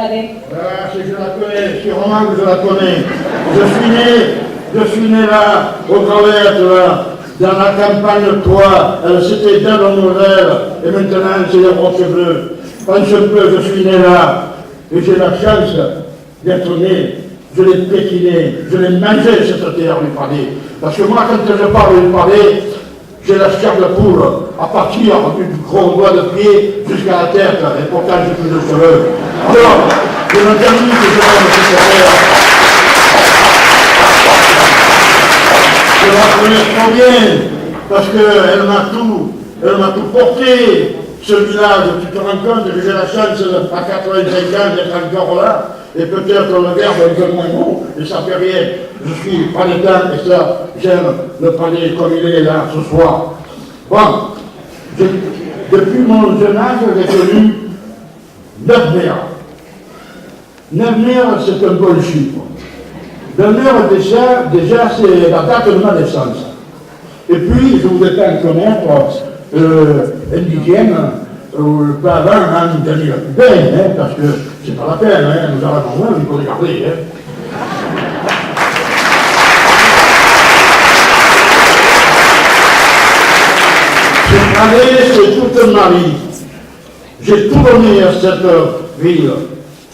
palais? Ah, si je la connais, sûrement que je la connais. Je suis né là, au Gravette, là, dans la campagne de Troyes. C'était dans la Nouvelle, et maintenant c'est les Rochebleus. Pense un peu, je suis né là, et j'ai la chance d'être né. Je l'ai pétiné, je l'ai mangé cette terre du Palais. Parce que moi, quand je parle du Palais, j'ai la chair de poule, à partir du gros doigt de pied jusqu'à la tête, et pourtant j'ai plus de cheveux. Alors, j'ai entendu que je l'aime cette terre. Je la connais trop bien, parce qu'elle m'a tout porté. Ce village, tu te rends compte que j'ai la chance à 85 ans d'être encore là, et peut-être le verbe est un peu moins bon, et ça fait rien. Je suis palétain, et ça, j'aime le palais comme il est là ce soir. Bon, depuis mon jeune âge, j'ai connu 9 maires. 9 maires, c'est un bon chiffre. Le maire, déjà c'est la date de ma naissance. Et puis, je voudrais pas en connaître un dixième, pas avant, hein, une dernière peine, hein, parce que c'est pas la peine, hein, nous allons loin, il faut regarder. Hein. Ce palais, c'est toute ma vie. J'ai tout donné à cette ville,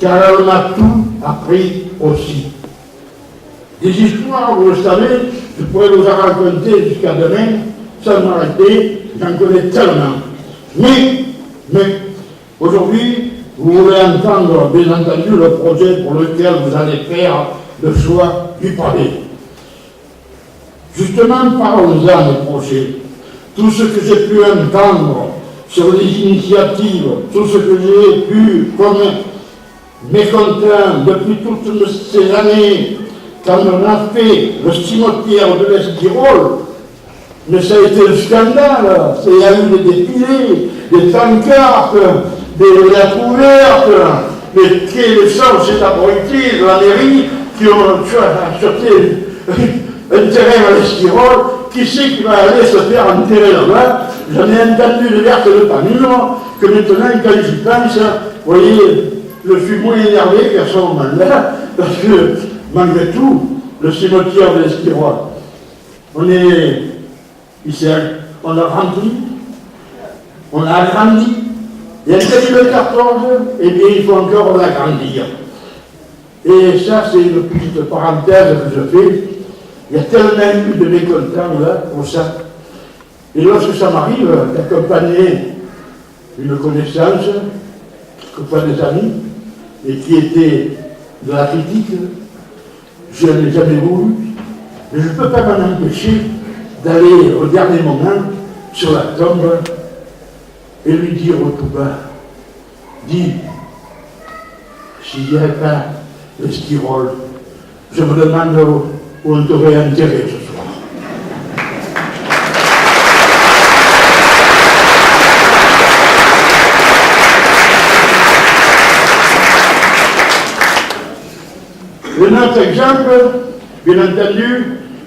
car elle m'a tout appris aussi. Des histoires, vous le savez, je pourrais vous en raconter jusqu'à demain, sans m'arrêter, j'en connais tellement. Mais, aujourd'hui, vous voulez entendre, bien entendu, le projet pour lequel vous allez faire le choix du palais. Justement, parlons-en du projet. Tout ce que j'ai pu entendre sur les initiatives, tout ce que j'ai pu comme mécontent depuis toutes ces années, quand on a fait le cimetière de l'Esquirol, mais ça a été un scandale. Il y a eu des défilés, des pancartes, des lettres ouvertes, mais quel sens c'est abruti de la mairie qui ont acheté un terrain à l'Esquirol. Qui c'est qui va aller se faire enterrer là-bas? J'en ai entendu de vertes de Panure, que maintenant, quand j'y pense, vous voyez, je suis moins énervé qu'à ce moment-là, parce que, malgré tout, le cimetière de l'Esquirol, on a rempli, on a agrandi, il y a 2014, et bien il faut encore l'agrandir. Et ça, c'est une petite parenthèse que je fais. Il y a tellement eu de mécontents là pour ça. Et lorsque ça m'arrive d'accompagner une connaissance, quelquefois des amis, et qui était de la critique, je n'ai jamais voulu, mais je ne peux pas m'en empêcher d'aller au dernier moment sur la tombe et lui dire au tout bas, dis, s'il n'y avait pas l'Esquirol, je me demande où on t'aurait enterré ce soir. Un autre exemple, bien entendu,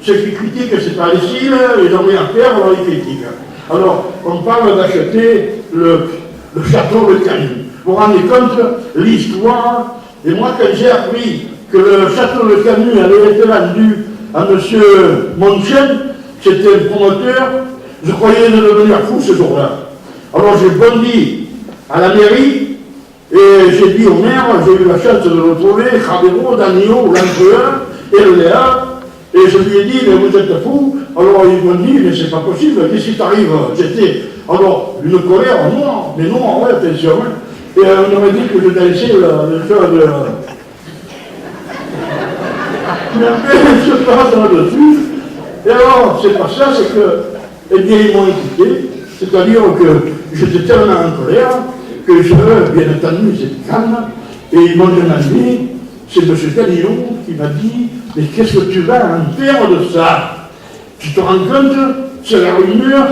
ceux qui critiquent, c'est pas ici, ils ont rien à faire, alors ils critiquent. Alors, on parle d'acheter le château de Canu. Vous vous rendez compte, l'histoire, et moi quand j'ai appris que le château de Canu avait été vendu à M. Monchen, c'était le promoteur, je croyais de devenir fou ce jour-là. Alors j'ai bondi à la mairie et j'ai dit au maire, j'ai eu la chance de le retrouver, Rabero, Danilo, l'entreur et le Léa, et je lui ai dit, mais vous êtes fou. Alors ils m'ont dit, mais c'est pas possible, qu'est-ce qui t'arrive? J'étais alors une colère, non, mais non, ouais, attention. Et on aurait dit que je laissé le choix de. Mais après, je passe là-dessus. Et alors, c'est pas ça, c'est que, eh bien, ils m'ont écouté, c'est-à-dire que j'étais tellement en colère que je, bien entendu, j'étais calme, et ils m'ont demandé, c'est M. Danilo qui m'a dit, mais qu'est-ce que tu vas en faire de ça? Tu te rends compte, c'est la rumeur.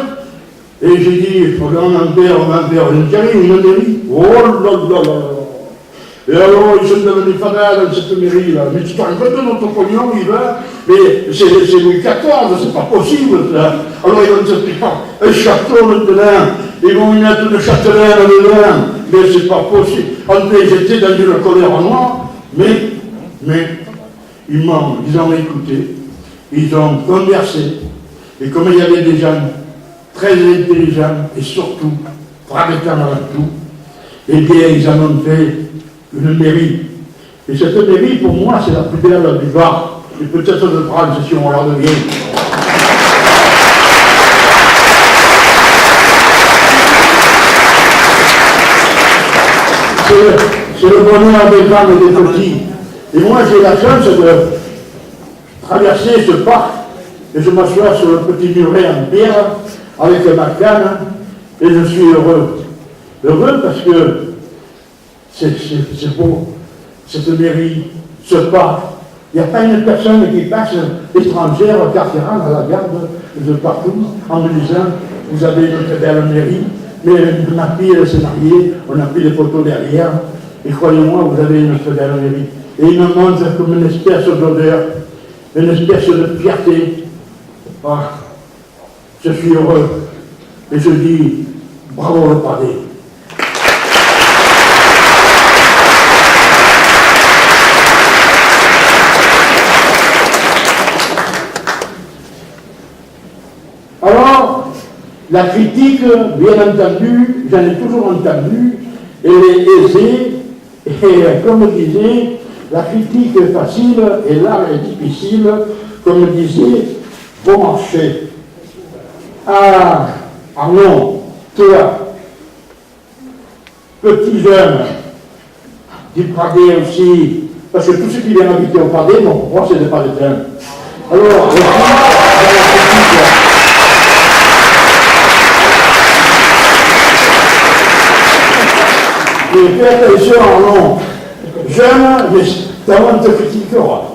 Et j'ai dit, il faut qu'on en perd, on en perd. Une carrière, une mairie. Oh là là là. Et alors, ils sont devenus fanats dans cette mairie-là. Mais tu te rends compte de notre pognon, il va. Mais c'est Louis XIV, c'est pas possible, ça. Alors, ils vont se faire un château maintenant ils vont y mettre une châtelaine dedans, mais c'est pas possible. En plus, ils étaient dans une colère en moi, mais ils ont écouté, ils ont conversé, et comme il y avait des gens très intelligents, et surtout, frappant dans tout, eh bien, ils en ont fait une mairie. Et cette mairie, pour moi, c'est la plus belle du Var, et peut-être de France, si on la devient. C'est le bonheur des femmes et des petits. Et moi, j'ai la chance de traverser ce parc et je m'assois sur le petit muret en pierre avec ma canne et je suis heureux. Heureux parce que c'est beau, cette mairie, ce parc. Il n'y a pas une personne qui passe étrangère, cartérane, à la garde, de partout, en me disant « Vous avez une très belle mairie ». Mais on a pris le scénario, on a pris les photos derrière, et croyez-moi, vous avez une très belle mairie. Et il me montre comme une espèce d'odeur, une espèce de fierté. Ah, je suis heureux. Et je dis, bravo le Padé. Alors, la critique, bien entendu, j'en ai toujours entendu, elle est aisée, et comme disait, la critique est facile et l'art est difficile, comme disait Beaumarchais. Ah non, toi, petit jeune, du Padé aussi, parce que tous ceux qui viennent habiter au Padé, bon, moi c'est des Padétains. Alors, aussi, dans la critique, et fais attention, non. Jeune, mais ta on te critiquera.